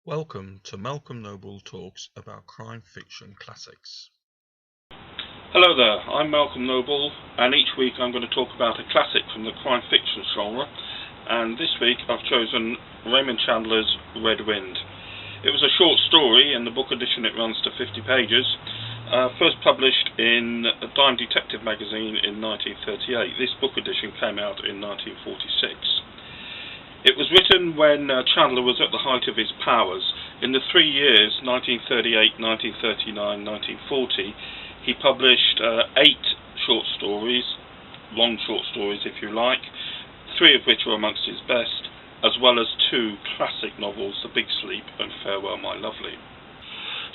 Welcome to Malcolm Noble Talks about crime fiction classics. Hello there, I'm Malcolm Noble, and each week I'm going to talk about a classic from the crime fiction genre, and this week I've chosen Raymond Chandler's Red Wind. It was a short story. In the book edition it runs to 50 pages, first published in Dime Detective magazine in 1938. This book edition came out in 1946. It was written when Chandler was at the height of his powers. In the 3 years, 1938, 1939, 1940, he published 8 short stories, long short stories if you like, 3 of which were amongst his best, as well as 2 classic novels, The Big Sleep and Farewell My Lovely.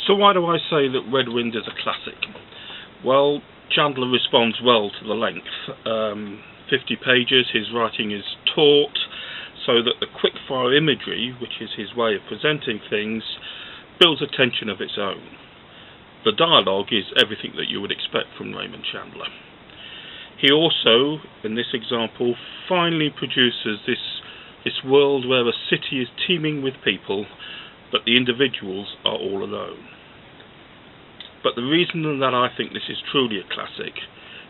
So why do I say that Red Wind is a classic? Well, Chandler responds well to the length. 50 pages, his writing is taut, so that the quick-fire imagery, which is his way of presenting things, builds a tension of its own. The dialogue is everything that you would expect from Raymond Chandler. He also, in this example, finally produces this world where a city is teeming with people, but the individuals are all alone. But the reason that I think this is truly a classic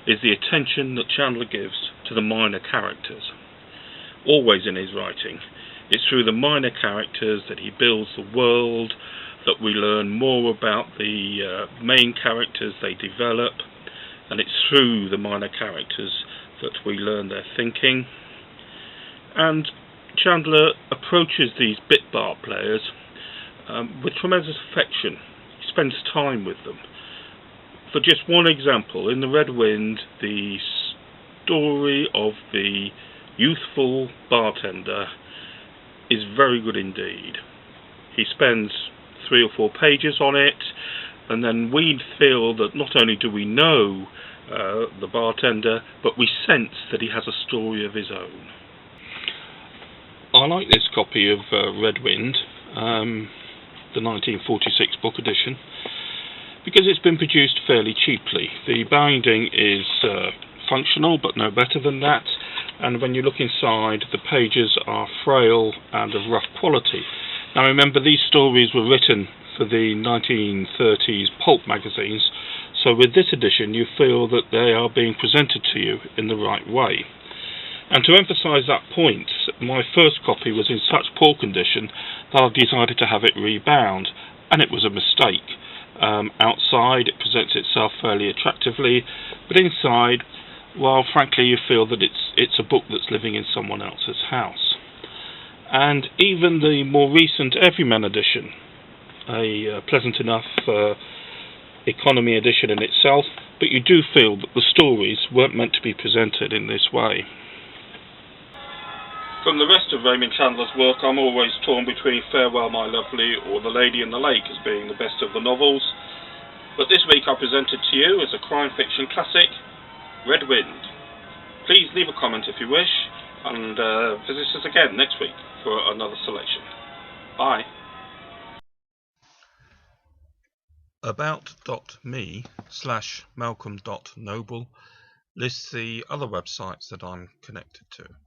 is the attention that Chandler gives to the minor characters. Always in his writing, it's through the minor characters that he builds the world, that we learn more about the main characters they develop, and it's through the minor characters that we learn their thinking. And Chandler approaches these bit-part players with tremendous affection. He spends time with them. For just one example, in the Red Wind, the story of the youthful bartender is very good indeed. He spends 3 or 4 pages on it, and then we feel that not only do we know the bartender, but we sense that he has a story of his own. I like this copy of Red Wind, the 1946 book edition, because it's been produced fairly cheaply. The binding is functional, but no better than that. And when you look inside, the pages are frail and of rough quality. Now remember, these stories were written for the 1930s pulp magazines, so with this edition you feel that they are being presented to you in the right way. And to emphasise that point, my first copy was in such poor condition that I decided to have it rebound, and it was a mistake. Outside it presents itself fairly attractively, but inside, well, frankly, you feel that it's a book that's living in someone else's house. And even the more recent Everyman edition, a pleasant enough economy edition in itself, but you do feel that the stories weren't meant to be presented in this way. From the rest of Raymond Chandler's work, I'm always torn between Farewell My Lovely or The Lady in the Lake as being the best of the novels. But this week I presented to you as a crime fiction classic, Red Wind. Please leave a comment if you wish, and visit us again next week for another selection. Bye. About.me/Malcolm.Noble lists the other websites that I'm connected to.